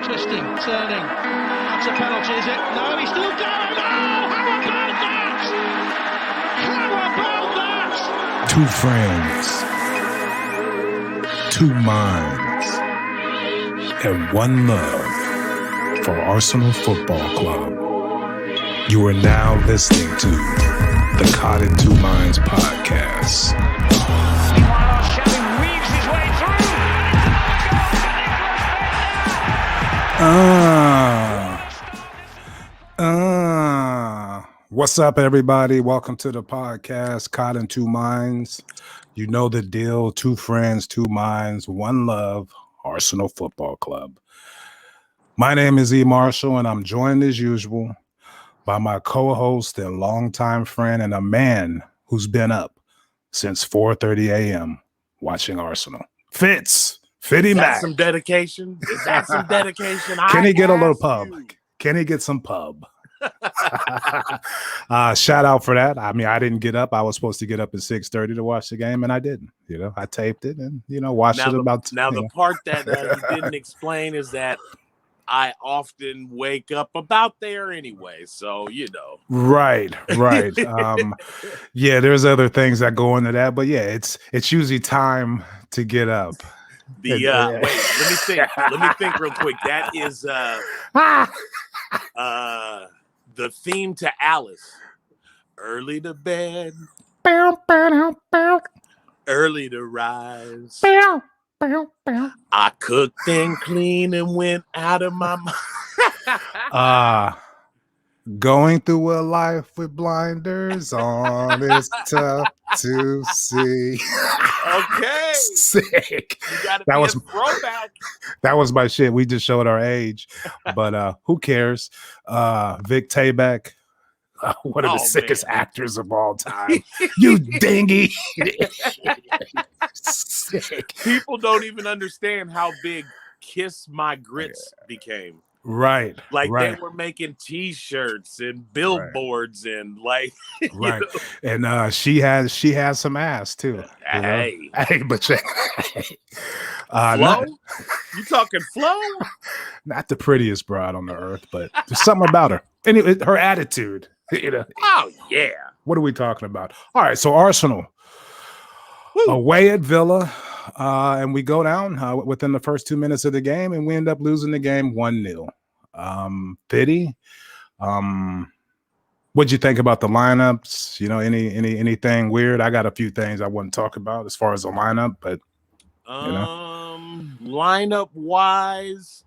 Twisting, turning. That's a penalty, is it? No, he's still going. Oh, how about that? How about that? Two friends, two minds, and one love for Arsenal Football Club. You are now listening to the Caught in Two Minds podcast. What's up, everybody? Welcome to the podcast, Caught in Two Minds. You know the deal. Two friends, two minds, one love, Arsenal Football Club. My name is E. Marshall, and I'm joined as usual by my co-host and longtime friend and a man who's been up since 4:30 a.m. watching Arsenal. Fitty Mac. Some dedication? Is that some dedication? Can he get a little pub? Can he get some pub? Shout out for that. I mean, I didn't get up. I was supposed to get up at 6:30 to watch the game, and I didn't. You know, I taped it and watched it about. Now the part that you didn't explain is that I often wake up about there anyway, so Right. Yeah, there's other things that go into that, but yeah, it's usually time to get up. Wait, let me think real quick. That is the theme to Alice. Early to bed, early to rise. I cooked and cleaned and went out of my mind. Going through a life with blinders on is tough to see. Okay. Sick. That was a throwback. That was my shit. We just showed our age. But who cares? Vic Tayback, one of the sickest actors of all time. You dingy. Sick. People don't even understand how big Kiss My Grits became. Right. They were making T-shirts and billboards and right. And she has some ass too. Hey, but Flo? You talking Flo? Not the prettiest broad on the earth, but there's something about her. Anyway, her attitude. Oh yeah. What are we talking about? All right, so Arsenal away at Villa. And we go down within the first 2 minutes of the game, and we end up losing the game 1-0. Pity. What'd you think about the lineups? Anything weird? I got a few things I wouldn't talk about as far as the lineup, but lineup wise,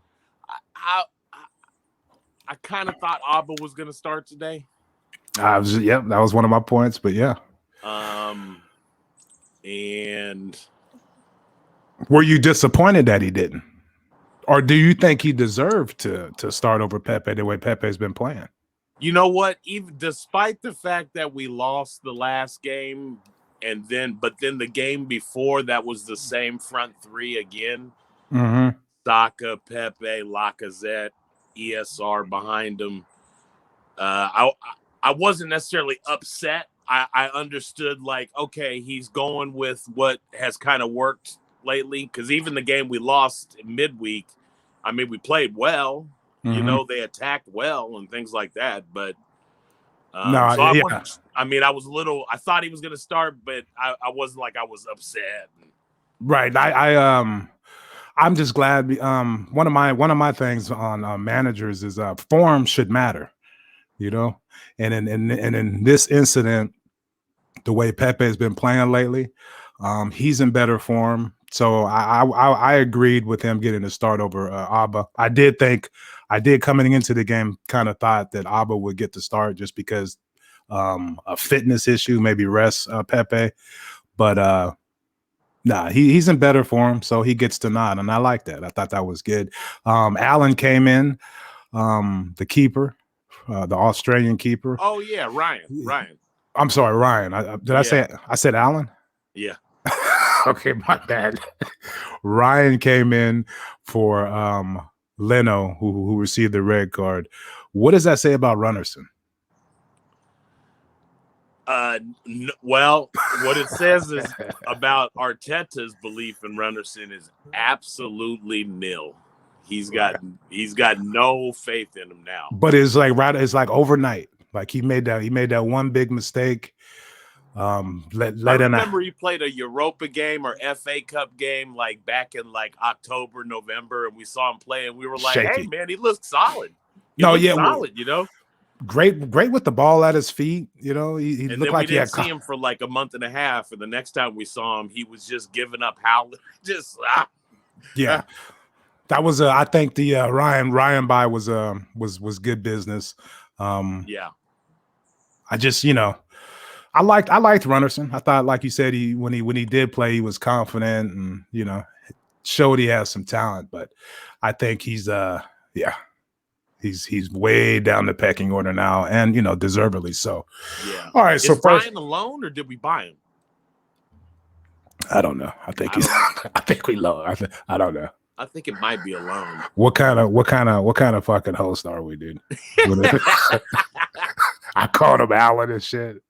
I kind of thought Abba was going to start today. That was one of my points, but yeah. And were you disappointed that he didn't? Or do you think he deserved to start over Pepe the way Pepe's been playing? You know what? Even despite the fact that we lost the last game, but then the game before that was the same front three again. Mm-hmm. Saka, Pepe, Lacazette, ESR behind him. I wasn't necessarily upset. I understood, okay, he's going with what has kind of worked lately, because even the game we lost midweek, I mean, we played well. Mm-hmm. They attacked well and things like that. But I thought he was going to start, but I wasn't I was upset. Right. I'm just glad. One of my things on managers is form should matter, and in this incident, the way Pepe has been playing lately, he's in better form. So I agreed with him getting a start over Abba. I did coming into the game, kind of thought that Abba would get the start just because a fitness issue, maybe rest Pepe. But he's in better form, so he gets the nod, and I like that. I thought that was good. Allen came in, the keeper, the Australian keeper. Oh yeah, Ryan. I'm sorry, Ryan. I say it? I said Allen? Yeah. Okay, my bad. Ryan came in for Leno, who received the red card. What does that say about Runnerson? Well, what it says is about Arteta's belief in Runnerson is absolutely nil. He's got no faith in him now. But it's like overnight. Like he made that one big mistake. I remember he played a Europa game or FA Cup game like back in like October, November, and we saw him play, and we were like, shaky. "Hey, man, he looks solid. Solid, you know." Great with the ball at his feet. You know, he looked like we didn't see him for like a month and a half, and the next time we saw him, he was just giving up howling. Yeah. That was I think the Ryan buy was good business. Yeah. I just, I liked Runderson. I thought, like you said, when he did play, he was confident and showed he has some talent. But I think he's way down the pecking order now, and deservedly so. Yeah. All right. Is so Ryan alone, or did we buy him? I don't know. I think I think we low. I don't know. I think it might be alone. What kind of fucking host are we, dude? I called him Alan and shit.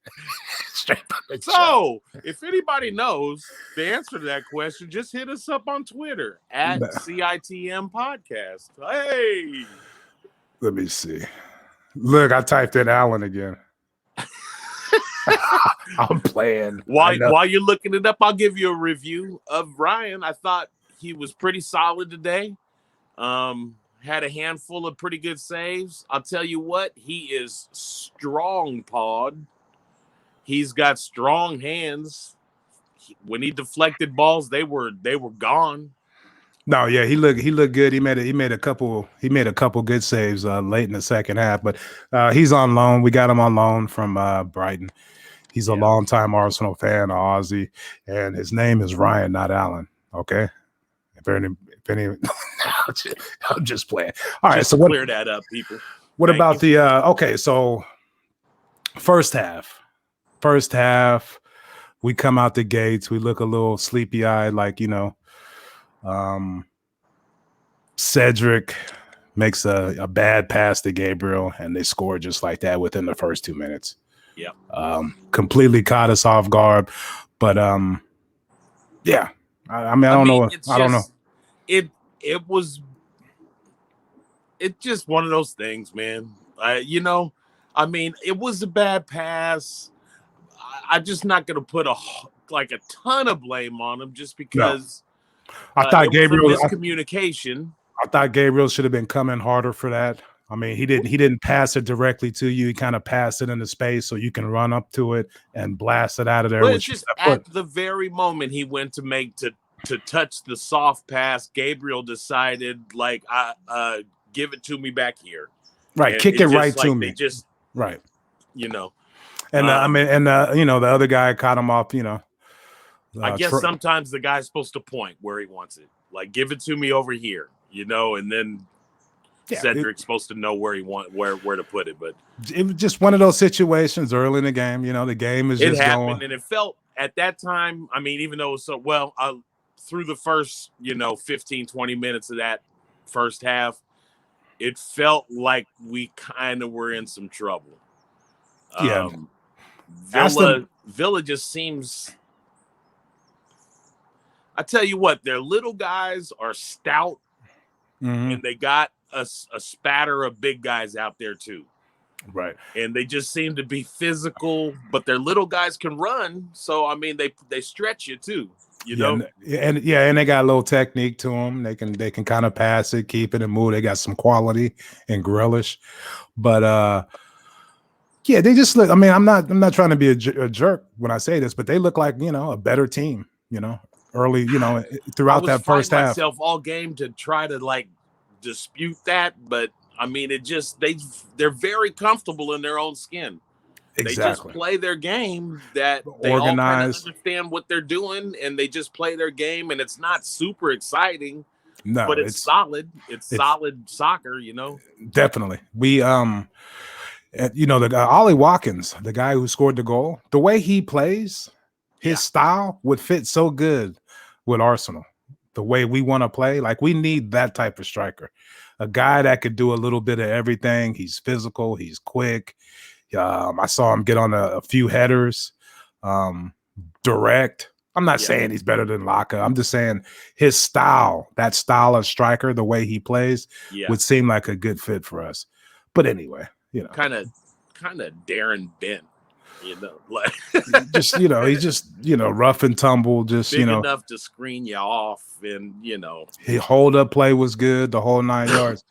So, if anybody knows the answer to that question, just hit us up on Twitter at CITM Podcast. Hey, let me see. Look, I typed in Alan again. I'm playing. While you're looking it up, I'll give you a review of Ryan. I thought he was pretty solid today. Had a handful of pretty good saves. I'll tell you what, he is strong, Pod. He's got strong hands. When he deflected balls, they were gone. No, yeah, he looked good. He made a couple good saves late in the second half, but he's on loan. We got him on loan from Brighton. He's a longtime Arsenal fan, an Aussie, and his name is Ryan, not Alan. Okay. If any, I'm just playing. All right, so clear that up, people. What about the okay? So first half, we come out the gates. We look a little sleepy-eyed, like Cedric makes a bad pass to Gabriel, and they score just like that within the first 2 minutes. Yeah, completely caught us off guard, but yeah. I don't know. I don't know. It's just one of those things, man. It was a bad pass. I'm just not going to put a ton of blame on him just because I thought Gabriel was miscommunication. I thought Gabriel should have been coming harder for that. I mean, he didn't pass it directly to you. He kind of passed it into space so you can run up to it and blast it out of there. But it's just at the very moment he went to touch the soft pass, Gabriel decided give it to me back here. Right, and kick it right to me. Right. And the other guy caught him off, I guess sometimes the guy's supposed to point where he wants it. Like, give it to me over here, and then Cedric's supposed to know where to put it. But it was just one of those situations early in the game. The game is just happened, going. And it felt at that time, even though it was so well, through the first, 15, 20 minutes of that first half, it felt like we kind of were in some trouble. Yeah. Villa just seems, I tell you what, their little guys are stout, and they got a spatter of big guys out there too. Right. And they just seem to be physical, but their little guys can run. So, they stretch you too, And they got a little technique to them. They can kind of pass it, keep it, and move. They got some quality and Grealish. But, they just look, I'm not trying to be a jerk when I say this, but they look like, a better team, early, throughout that first half. I myself all game to try to dispute that, but they're very comfortable in their own skin. Exactly. They just play their game that they all kind of understand what they're doing, and they just play their game, and it's not super exciting. No, but it's solid. It's solid soccer, Definitely. We the Ollie Watkins, the guy who scored the goal, the way he plays, his style would fit so good with Arsenal. The way we want to play, we need that type of striker, a guy that could do a little bit of everything. He's physical, he's quick. I saw him get on a few headers, direct. I'm not saying he's better than Laka. I'm just saying his style, that style of striker, the way he plays, would seem like a good fit for us. But anyway, kind of Darren Bent, like just he's just rough and tumble, just big enough to screen you off, and his hold up play was good, the whole 9 yards.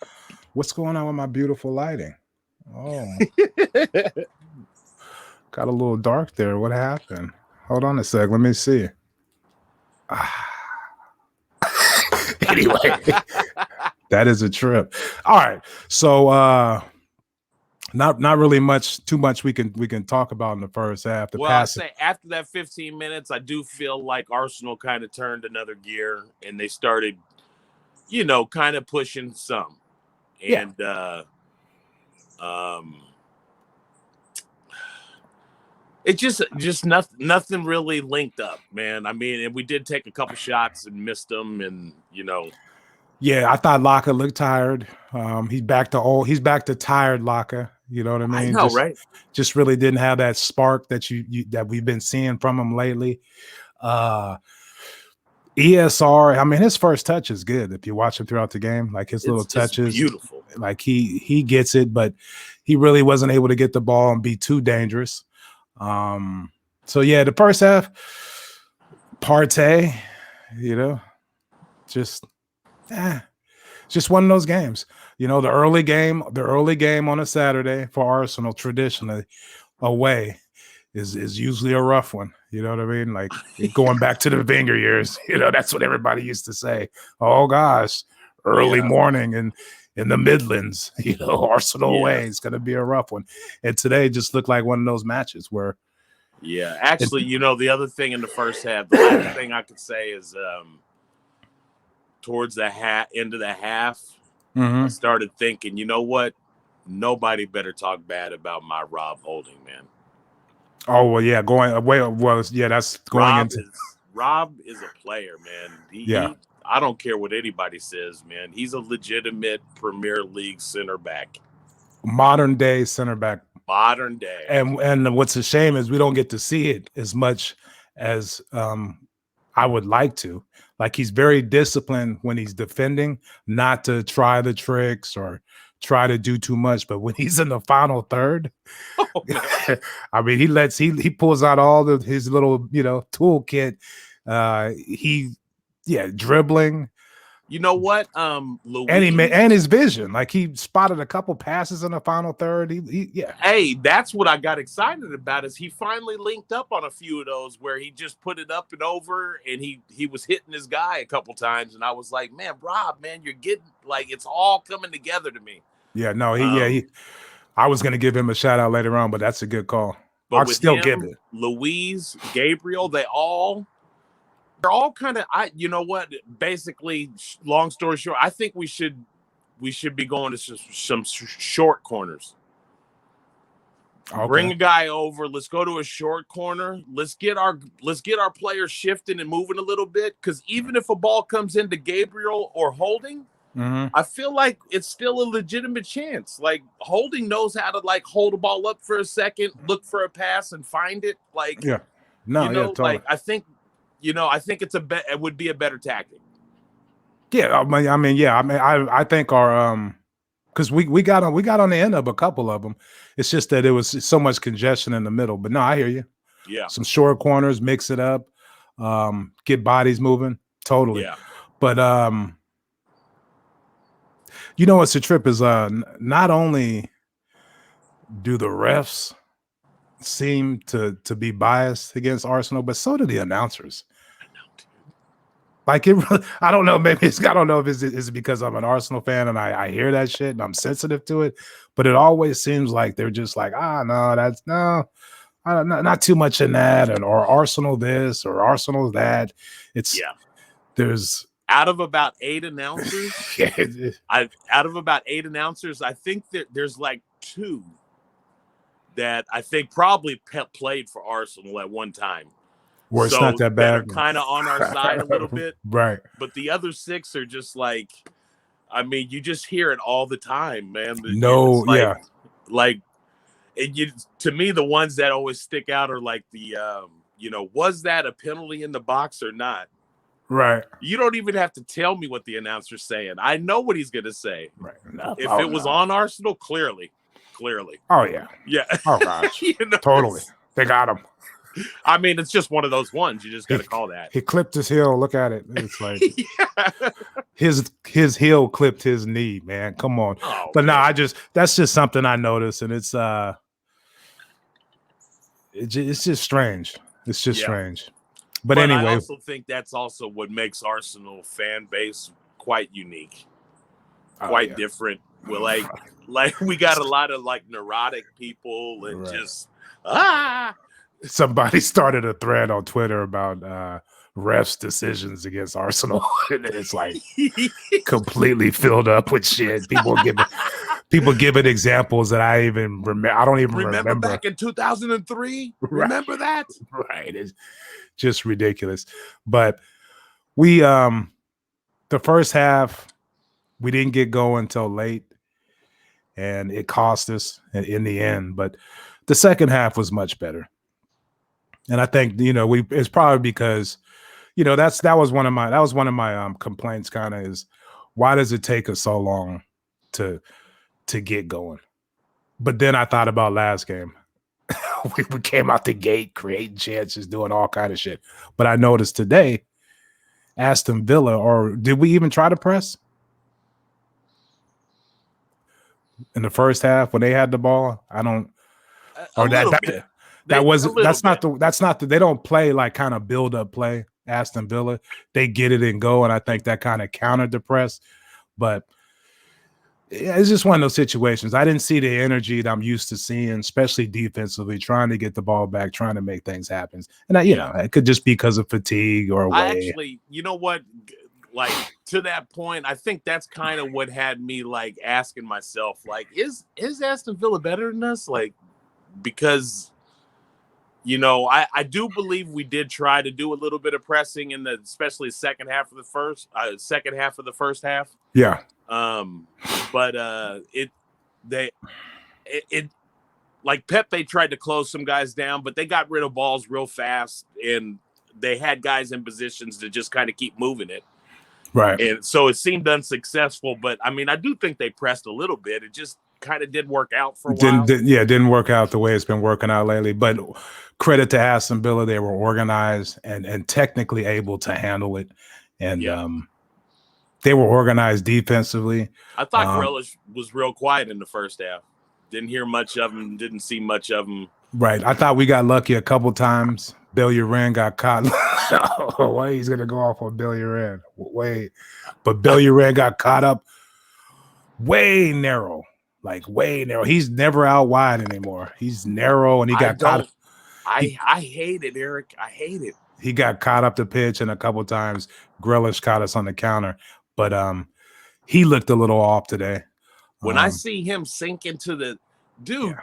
What's going on with my beautiful lighting? Oh, got a little dark there. What happened? Hold on a sec. Let me see. Anyway, that is a trip. All right. So not really too much we can talk about in the first half. I say after that 15 minutes, I do feel like Arsenal kind of turned another gear and they started, kind of pushing some. And it just nothing really linked up, man. I mean, and we did take a couple shots and missed them, and Yeah, I thought Laka looked tired. He's back to tired Laka. You know what I mean? I know, right? Just really didn't have that spark that that we've been seeing from him lately. ESR, I mean, his first touch is good. If you watch him throughout the game, like his little touches, beautiful. Like he gets it, but he really wasn't able to get the ball and be too dangerous. So yeah, the first half, Partey, just one of those games. The early game on a Saturday for Arsenal traditionally away is usually a rough one. You know what I mean? Like going back to the Wenger years, that's what everybody used to say. Oh gosh, early morning and in the Midlands, Arsenal away is going to be a rough one. And today just looked like one of those matches where. Yeah, actually, the other thing in the first half, the last thing I could say is towards the end of the half, I started thinking, you know what? Nobody better talk bad about my Rob Holding, man. Oh, well, yeah, that's going Rob is a player, man. I don't care what anybody says, man. He's a legitimate Premier League center back. Modern day center back. Modern day. And what's a shame is we don't get to see it as much as I would like to. Like he's very disciplined when he's defending, not to try the tricks or try to do too much. But when he's in the final third, I mean, he pulls out all his little toolkit. Dribbling. You know what? Louise, and his vision, like he spotted a couple passes in the final third. Hey, that's what I got excited about. Is he finally linked up on a few of those where he just put it up and over, and he was hitting his guy a couple times, and I was like, man, Rob, man, you're getting like it's all coming together to me. Yeah, no, I was gonna give him a shout out later on, but that's a good call. But I'll still give it. Louise, Gabriel, they're all kind of basically, long story short, I think we should be going to some short corners. Okay. Bring a guy over, let's go to a short corner, let's get our players shifting and moving a little bit, because even if a ball comes into Gabriel or Holding, I feel like it's still a legitimate chance. Like Holding knows how to hold a ball up for a second, look for a pass and find it. Totally. I think it would be a better tactic. Yeah, I think our because we got on the end of a couple of them. It's just that it was so much congestion in the middle. But no, I hear you. Yeah, some short corners, mix it up, get bodies moving. Totally. Yeah, but what's a trip is not only do the refs seem to be biased against Arsenal, but so do the announcers. Like I don't know. Maybe I don't know if it's because I'm an Arsenal fan and I hear that shit and I'm sensitive to it. But it always seems like they're just like, not too much in that, or Arsenal this or Arsenal that. There's out of about 8 announcers. I think that there's like 2 that I think probably played for Arsenal at one time. Where it's not that bad. Kind of on our side a little bit. Right. But the other 6 are just like, I mean, you just hear it all the time, man. To me, the ones that always stick out are like the was that a penalty in the box or not? Right. You don't even have to tell me what the announcer's saying. I know what he's going to say. Right. No. If it was on Arsenal, clearly. Oh, yeah. Yeah. Oh, gosh. Totally. They got him. I mean, it's just one of those ones. You just got to call that. He clipped his heel. Look at it. It's like Yeah. his heel clipped his knee, man. Come on. Oh, But man. no, that's just something I noticed, and it's just strange. It's just strange. But anyway, I also think that's also what makes Arsenal fan base quite unique, quite different. We're like we got a lot of like neurotic people and just Somebody started a thread on Twitter about refs' decisions against Arsenal, and it's like completely filled up with shit. People giving examples that I even remember. I don't even remember back in 2003. Remember that? Right. It's just ridiculous. But we the first half we didn't get going until late, and it cost us in the end. But the second half was much better. And I think, it's probably because, that was one of my complaints kind of is, why does it take us so long to get going? But then I thought about last game. we came out the gate creating chances, doing all kind of shit. But I noticed today, Aston Villa, or did we even try to press in the first half when they had the ball? I don't. Or that's not the they don't play like kind of build up play. Aston Villa, they get it and go, and I think that kind of countered the press. But it's just one of those situations. I didn't see the energy that I'm used to seeing, especially defensively, trying to get the ball back, trying to make things happen. And it could just be because of fatigue or away. I actually, you know what? Like, to that point, I think that's kind of what had me like asking myself, like, is Aston Villa better than us? Like, because I do believe we did try to do a little bit of pressing in especially second half of the first half. Yeah. But like Pepe tried to close some guys down, but they got rid of balls real fast, and they had guys in positions to just kind of keep moving it. Right. And so it seemed unsuccessful, but I mean, I do think they pressed a little bit. It just kind of did work out for a while. Didn't work out the way it's been working out lately. But credit to Aston Villa, they were organized and technically able to handle it. And they were organized defensively. I thought Grealish was real quiet in the first half. Didn't hear much of him. Didn't see much of him. Right. I thought we got lucky a couple times. Bellerin got caught. Wait, he's gonna go off on Bellerin. Wait, but Bellerin got caught up way narrow. Like way narrow. He's never out wide anymore. He's narrow, and he got caught. I hate it, Eric. I hate it. He got caught up the pitch, and a couple times Grealish caught us on the counter. But he looked a little off today. When I see him sink into the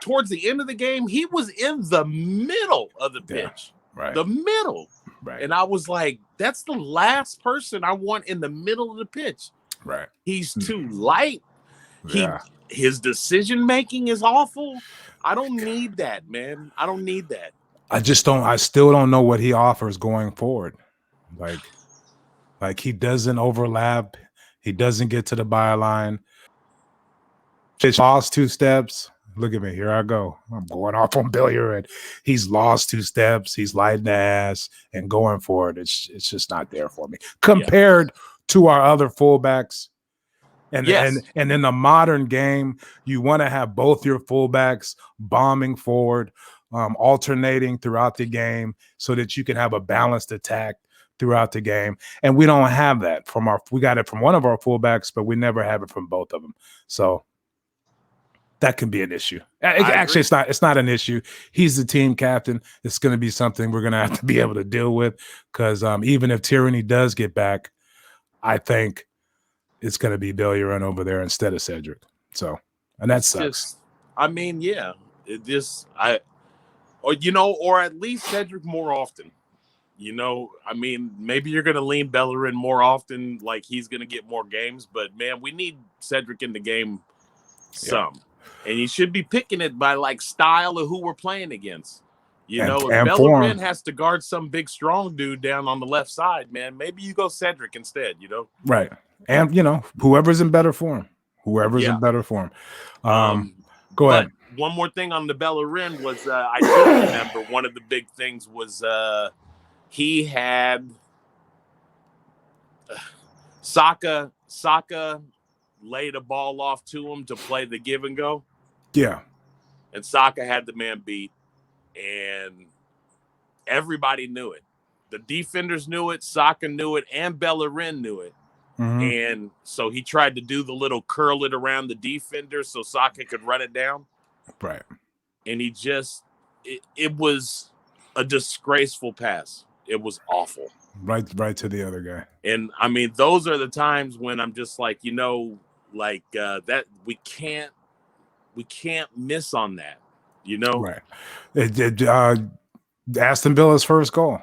towards the end of the game, he was in the middle of the pitch. Right. The middle. Right. And I was like, that's the last person I want in the middle of the pitch. Right. He's too light. Yeah. His decision making is awful. I don't need that, man. I don't need that. I still don't know what he offers going forward. Like he doesn't overlap. He doesn't get to the byline. Just lost 2 steps. Look at me. Here I go. I'm going off on Bellerin. He's lost 2 steps. He's lighting the ass and going for it. It's just not there for me compared to our other fullbacks. And in the modern game, you want to have both your fullbacks bombing forward, alternating throughout the game, so that you can have a balanced attack throughout the game. And we don't have that we got it from one of our fullbacks, but we never have it from both of them. So that can be an issue. Actually, it's not an issue. He's the team captain. It's going to be something we're going to have to be able to deal with, because even if Tyranny does get back, I think it's going to be Bellerin over there instead of Cedric. So, and that sucks. Or at least Cedric more often. Maybe you're going to lean Bellerin more often, like he's going to get more games, but man, we need Cedric in the game some. And you should be picking it by like style of who we're playing against. You know, if and Bellerin form. has to guard some big strong dude down on the left side, man, maybe you go Cedric instead, you know? Right. And whoever's in better form. Whoever's Yeah. in better form. Go But ahead. one more thing on the Bellerin was I do remember one of the big things was he had Saka laid a ball off to him to play the give and go. Yeah. And Saka had the man beat, and everybody knew it. The defenders knew it, Saka knew it, and Bellerin knew it. Mm-hmm. And so he tried to do the little curl it around the defender so Saka could run it down. Right. And he just it was a disgraceful pass. It was awful. Right to the other guy. And I mean, those are the times when I'm just like, that we can't miss on that, Right. Aston Villa's first goal.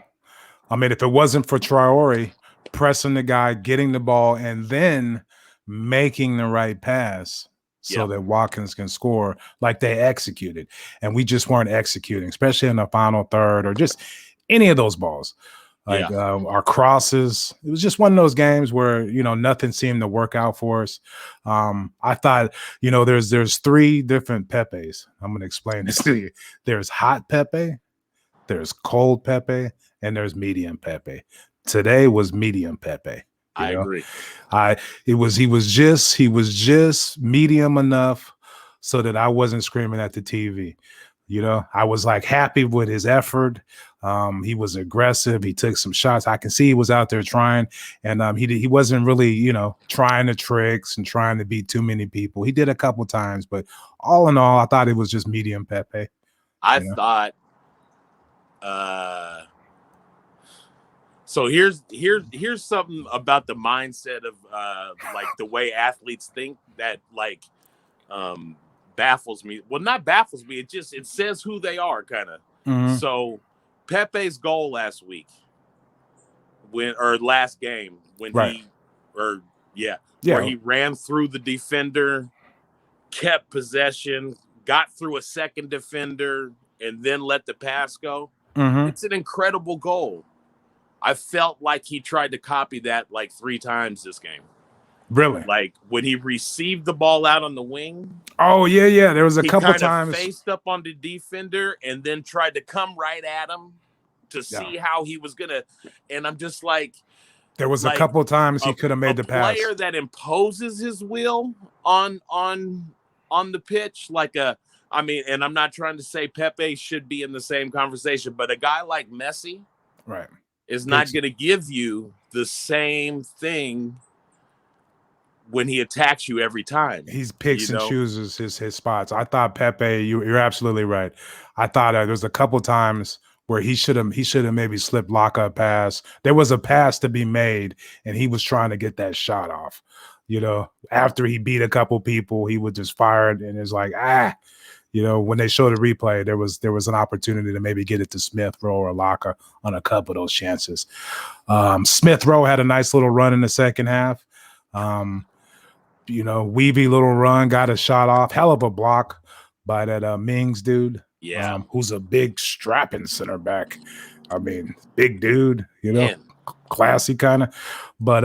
I mean, if it wasn't for Traore pressing the guy, getting the ball, and then making the right pass so that Watkins can score, like they executed. And we just weren't executing, especially in the final third or just any of those balls. Like our crosses, it was just one of those games where, nothing seemed to work out for us. I thought, there's three different Pepes. I'm going to explain this to you. There's hot Pepe, there's cold Pepe, and there's medium Pepe. Today was medium Pepe. I agree. He was just medium enough so that I wasn't screaming at the TV. I was like happy with his effort. He was aggressive. He took some shots. I can see he was out there trying, and he wasn't really, trying the tricks and trying to beat too many people. He did a couple times, but all in all, I thought it was just medium Pepe. I thought. So here's something about the mindset of like the way athletes think that baffles me. Well, not baffles me. It says who they are, kind of. Mm-hmm. So Pepe's goal last game when where he ran through the defender, kept possession, got through a second defender, and then let the pass go. Mm-hmm. It's an incredible goal. I felt like he tried to copy that like 3 times this game. Really? Like when he received the ball out on the wing. Oh, yeah. There was a couple times. He faced up on the defender and then tried to come right at him to see how he was going to. And I'm just like. There was a couple times he could have made the pass. A player that imposes his will on the pitch. And I'm not trying to say Pepe should be in the same conversation, but a guy like Messi. Right. Is not going to give you the same thing when he attacks you every time. He picks and chooses his spots. I thought Pepe, you're absolutely right. I thought there was a couple times where he should have maybe slipped lockup pass. There was a pass to be made, and he was trying to get that shot off. After he beat a couple people, he would just fire it, and it's like when they showed the replay, there was an opportunity to maybe get it to Smith Rowe or Laka on a couple of those chances. Smith Rowe had a nice little run in the second half. Weavy little run, got a shot off. Hell of a block by that Mings dude. Yeah. Who's a big strapping center back. I mean, big dude, classy kind of. But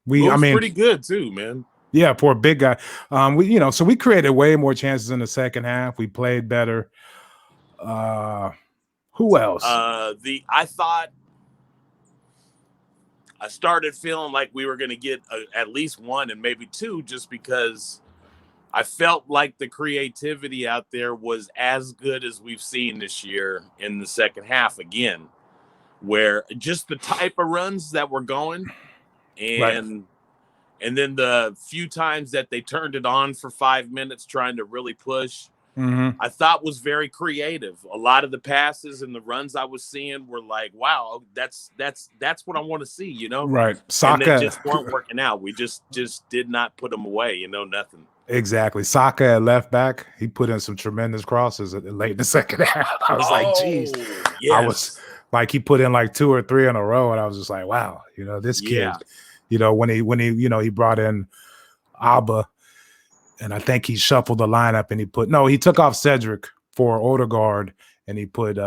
pretty good too, man. Yeah, poor big guy. So we created way more chances in the second half. We played better. Who else? I thought I started feeling like we were going to get at least one and maybe two, just because I felt like the creativity out there was as good as we've seen this year in the second half again, where just the type of runs that were going and then the few times that they turned it on for 5 minutes trying to really push, I thought was very creative. A lot of the passes and the runs I was seeing were like, wow, that's what I want to see, Right. Saka. And they just weren't working out. We just did not put them away, nothing. Exactly. Saka at left back, he put in some tremendous crosses late in the second half. I was like, geez. Yes. I was like, he put in like 2 or 3 in a row, and I was just like, wow, this kid. When he brought in Abba, and I think he shuffled the lineup and he took off Cedric for Odegaard, and he put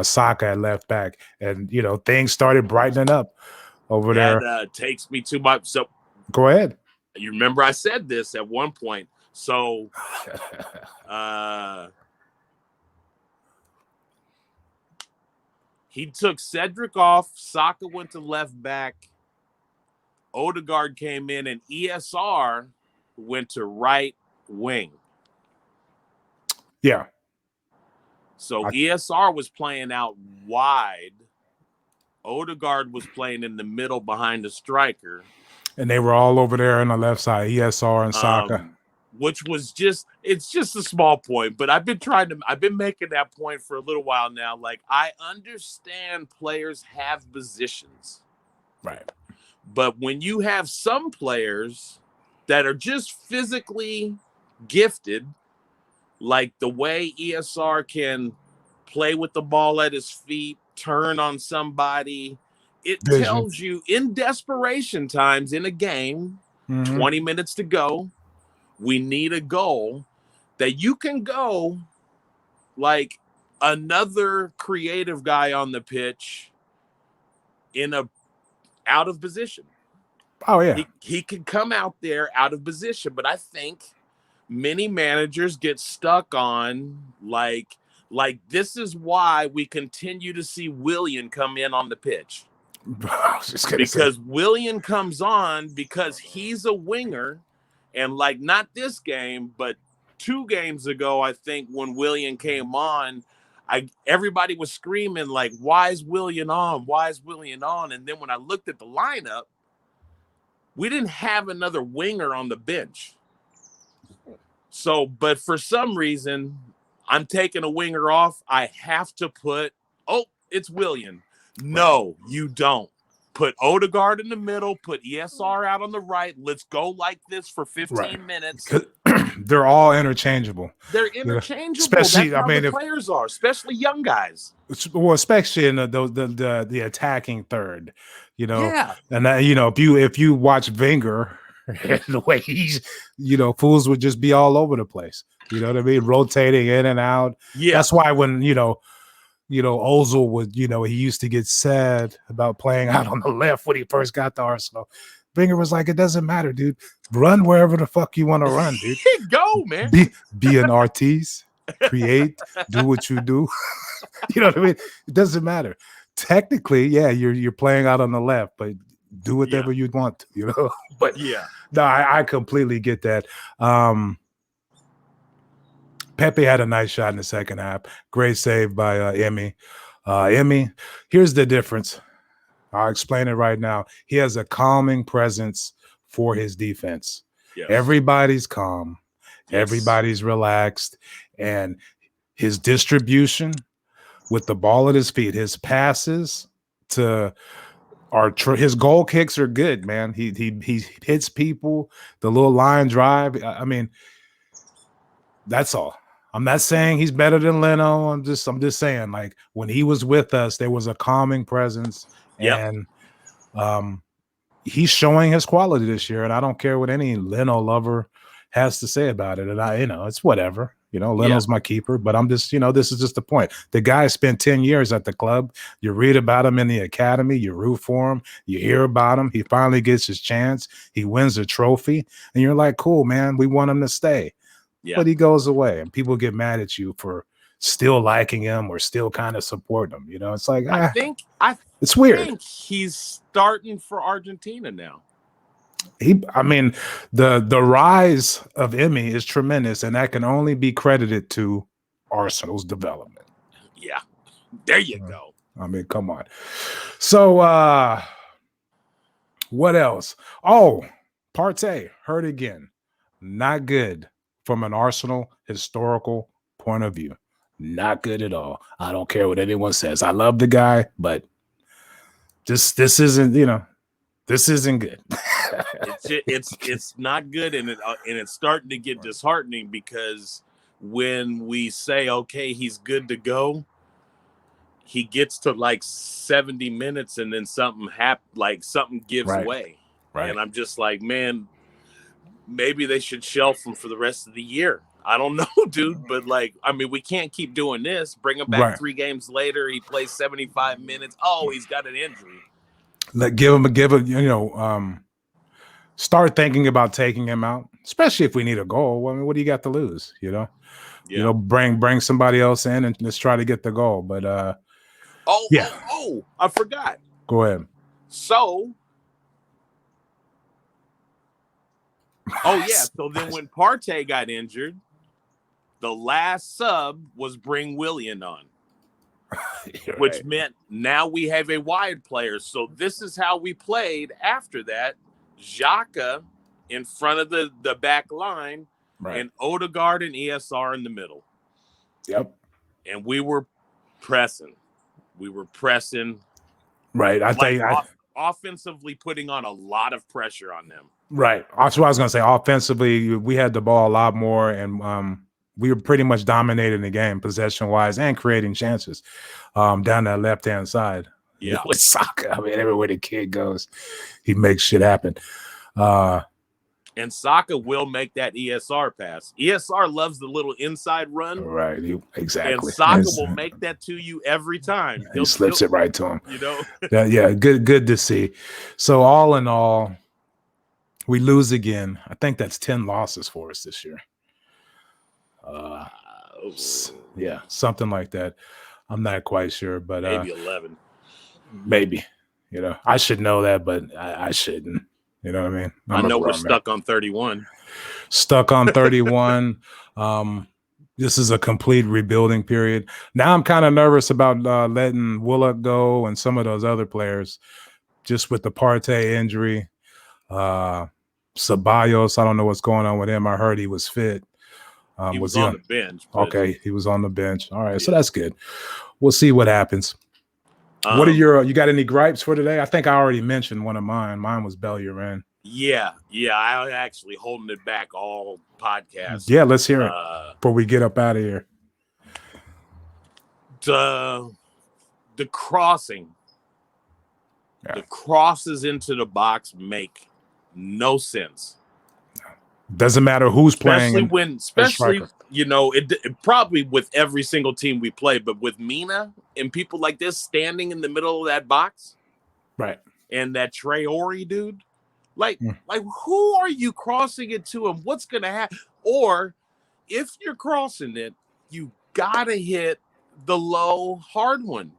Saka at left back, and things started brightening up over there. That takes me to my. So go ahead. You remember I said this at one point. So he took Cedric off. Saka went to left back. Odegaard came in, and ESR went to right wing. Yeah. So ESR was playing out wide. Odegaard was playing in the middle behind the striker. And they were all over there on the left side, ESR and Saka. Which was it's just a small point, but I've been making that point for a little while now. Like, I understand players have positions. Right. But when you have some players that are just physically gifted, like the way ESR can play with the ball at his feet, turn on somebody, it tells you in desperation times in a game, 20 minutes to go, we need a goal, that you can go like another creative guy on the pitch out of position. Oh, yeah. He could come out there out of position, but I think many managers get stuck on like this is why we continue to see Willian come in on the pitch. Because Willian comes on because he's a winger, and like not this game, but 2 games ago, I think when Willian came on, everybody was screaming like, "Why is Willian on? Why is Willian on?" And then when I looked at the lineup, we didn't have another winger on the bench. So, but for some reason, I'm taking a winger off. I have to put, it's Willian. No, you don't. Put Odegaard in the middle, put ESR out on the right. Let's go like this for 15 minutes. They're all interchangeable. They're interchangeable. Especially, That's how the players are, especially young guys. Well, especially in the attacking third, Yeah. And if you watch Wenger, the way he's, fools would just be all over the place. You know what I mean? Rotating in and out. Yeah. That's why when Ozil would, he used to get sad about playing out on the left when he first got to Arsenal. Wenger was like, it doesn't matter, dude. Run wherever the fuck you want to run, dude. Go, man. Be an artiste, create, do what you do. You know what I mean? It doesn't matter. Technically, yeah, you're playing out on the left, but do whatever you want to, But yeah, no, I completely get that. Pepe had a nice shot in the second half. Great save by Emmy. Emmy, here's the difference. I'll explain it right now. He has a calming presence for his defense. Yes. Everybody's calm. Yes. Everybody's relaxed. And his distribution with the ball at his feet, his passes his goal kicks are good, man. He hits people, the little line drive. I mean, that's all. I'm not saying he's better than Leno. I'm just saying, like, when he was with us, there was a calming presence. And he's showing his quality this year, and I don't care what any Leno lover has to say about it. And it's whatever. Leno's my keeper, but I'm just, this is just the point. The guy spent 10 years at the club. You read about him in the academy, you root for him, you hear about him. He finally gets his chance. He wins a trophy, and you're like, cool, man, we want him to stay. Yeah. But he goes away, and people get mad at you for still liking him or still kind of supporting him. It's like, it's weird. I think he's starting for Argentina now. The rise of Emmy is tremendous, and that can only be credited to Arsenal's development. Yeah, there you go. Come on. So, what else? Oh, Partey hurt again. Not good from an Arsenal historical point of view. Not good at all. I don't care what anyone says. I love the guy, but this isn't, this isn't good. It's not good, and it's starting to get disheartening, because when we say, okay, he's good to go, he gets to like 70 minutes and then something gives way. Right. And I'm just like, man, maybe they should shelf him for the rest of the year. I don't know, dude. But like, I mean, we can't keep doing this. Bring him back Right. 3 games later. He plays 75 minutes. Oh, he's got an injury. Like start thinking about taking him out, especially if we need a goal. I mean, what do you got to lose? Yeah. Bring somebody else in and let's try to get the goal. But I forgot. Go ahead. So, so then when Partey got injured, the last sub was bring Willian on, which meant now we have a wide player. So this is how we played after that. Xhaka in front of the back line, and Odegaard and ESR in the middle. Yep. And we were pressing. Right. Offensively putting on a lot of pressure on them. Right. That's what I was going to say. Offensively, we had the ball a lot more, and we were pretty much dominating the game possession-wise and creating chances down that left-hand side. Yeah. With Saka, I mean, everywhere the kid goes, he makes shit happen. And Saka will make that ESR pass. ESR loves the little inside run. Right, exactly. And Saka will make that to you every time. He slips it right to him. Yeah, good to see. So all in all, we lose again. I think that's 10 losses for us this year. Yeah, something like that. I'm not quite sure, but maybe 11. Maybe. I should know that, but I shouldn't. You know what I mean? I know we're stuck on 31. Stuck on 31. This is a complete rebuilding period. Now I'm kind of nervous about letting Willock go and some of those other players, just with the Partey injury. Ceballos, I don't know what's going on with him. I heard he was fit. He was on the bench. Okay, he was on the bench. All right, so that's good. We'll see what happens. What are you got any gripes for today? I think I already mentioned one of mine. Mine was Bellerin. Yeah. I was actually holding it back all podcast. Yeah, let's hear it before we get up out of here. The crossing. Yeah. The crosses into the box make no sense. Doesn't matter who's playing. Especially it probably with every single team we play, but with Mina and people like this standing in the middle of that box, right? And that Traore dude, like who are you crossing it to, and what's gonna happen? Or if you're crossing it, you gotta hit the low hard one.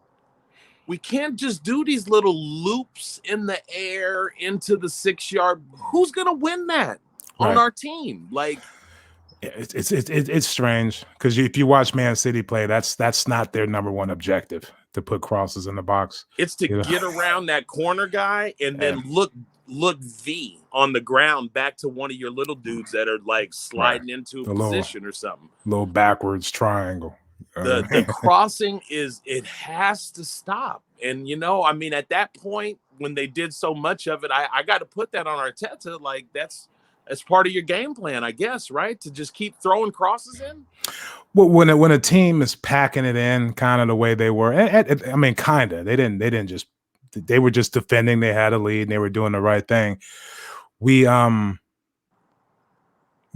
We can't just do these little loops in the air into the 6-yard. Who's gonna win that? On our team, like it's strange because if you watch Man City play, that's not their number one objective, to put crosses in the box. It's to get around that corner guy and then look V on the ground back to one of your little dudes that are like sliding into a position or something. Little backwards triangle. The crossing it has to stop. And I mean, at that point when they did so much of it, I got to put that on Arteta. Like that's part of your game plan, I guess, right? To just keep throwing crosses in. Well, when a team is packing it in, kind of the way they were, I mean, kind of. They were just defending. They had a lead, and they were doing the right thing. We don't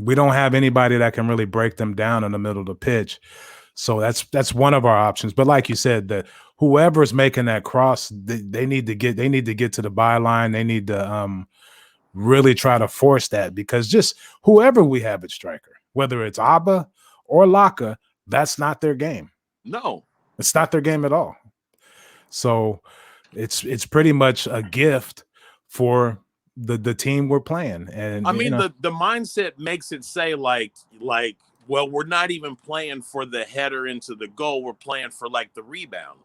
have anybody that can really break them down in the middle of the pitch. So that's one of our options. But like you said, that whoever's making that cross, they need to get to the byline. They need to really try to force that, because just whoever we have at striker, whether it's Abba or Laka, that's not their game. No, it's not their game at all. So it's pretty much a gift for the team we're playing. And I mean, the mindset makes it say like, well, we're not even playing for the header into the goal. We're playing for like the rebound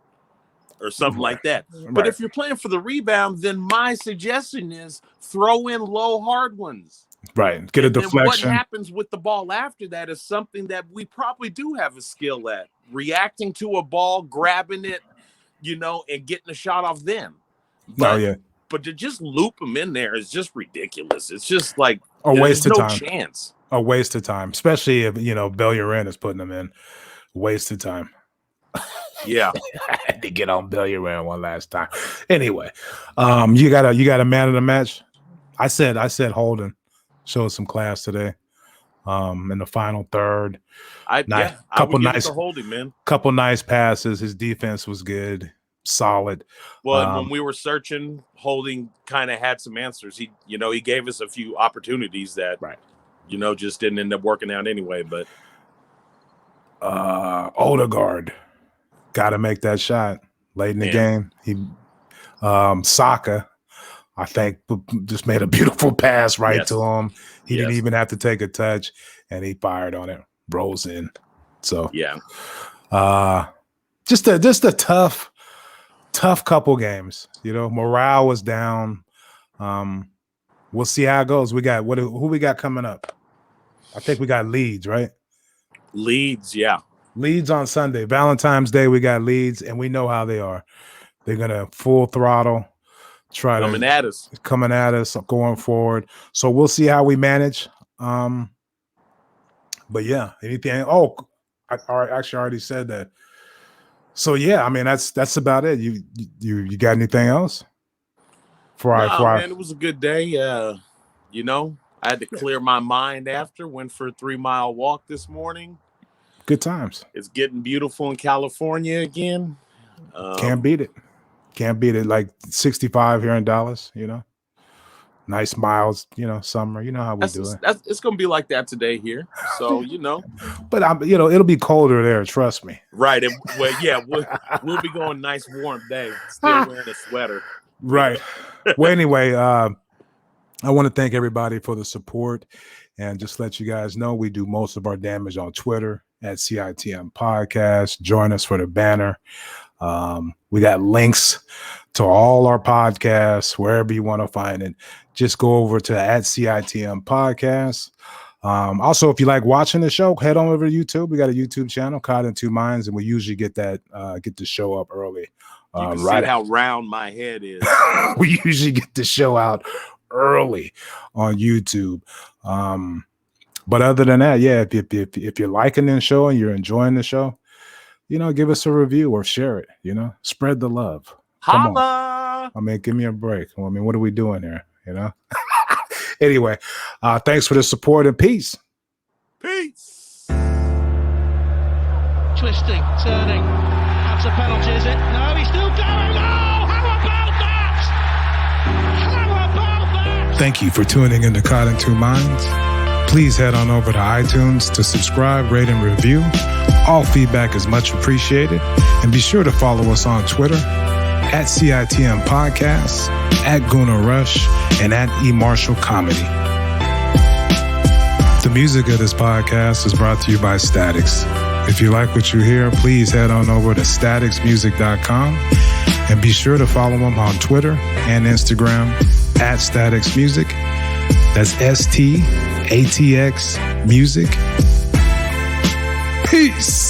or something like that. But if you're playing for the rebound, then my suggestion is throw in low hard ones. Right. Get a deflection. What happens with the ball after that is something that we probably do have a skill at. Reacting to a ball, grabbing it, and getting a shot off them. But to just loop them in there is just ridiculous. It's just like a waste of time. Chance. A waste of time, especially if Bellerin is putting them in. Waste of time. Yeah, I had to get on Bellerin one last time. Anyway, you got a man of the match. I said Holden showed some class today. in the final third. I would give it to Holding, man. Couple nice passes. His defense was good, solid. Well, and when we were searching, Holding kind of had some answers. He gave us a few opportunities that, just didn't end up working out anyway. But Odegaard got to make that shot late in the game. He Saka, I think, just made a beautiful pass to him. He didn't even have to take a touch, and he fired on it, rolls in. So just a tough couple games. Morale was down. We'll see how it goes. We got who we got coming up? I think we got Leeds, right? Leeds, yeah. Leeds on Sunday. Valentine's Day, we got Leeds, and we know how they are. They're gonna full throttle, coming at us, going forward. So we'll see how we manage. But yeah, anything? Oh, I actually already said that. So yeah, I mean that's about it. You got anything else? Man, it was a good day. I had to clear my mind after. Went for a 3-mile walk this morning. Good times. It's getting beautiful in California again. Can't beat it. Like 65 here in Dallas, Nice miles, summer. You know how we do it. It's going to be like that today here. So, But, it'll be colder there. Trust me. Right. We'll be going nice warm day. Still wearing a sweater. Right. Well, anyway, I want to thank everybody for the support and just let you guys know we do most of our damage on Twitter at CITM Podcast. Join us for the banner. We got links to all our podcasts, wherever you want to find it. Just go over to at CITM Podcast. Also, if you like watching the show, head on over to YouTube. We got a YouTube channel, Caught in Two Minds, and we usually get the show up early. You can see how round my head is. We usually get the show out early on YouTube. But other than that, yeah, if you're liking the show and you're enjoying the show, give us a review or share it, spread the love. Come on. I mean, give me a break. I mean, what are we doing here? Anyway, thanks for the support and peace. Peace. Twisting, turning. That's a penalty, is it? No, he's still going. Oh, how about that? Thank you for tuning in to Caught in Two Minds. Please head on over to iTunes to subscribe, rate, and review. All feedback is much appreciated. And be sure to follow us on Twitter at CITM Podcasts, at Guna Rush, and at eMarshall Comedy. The music of this podcast is brought to you by Statics. If you like what you hear, please head on over to staticsmusic.com and be sure to follow them on Twitter and Instagram at Statics Music. That's STATX Music. Peace.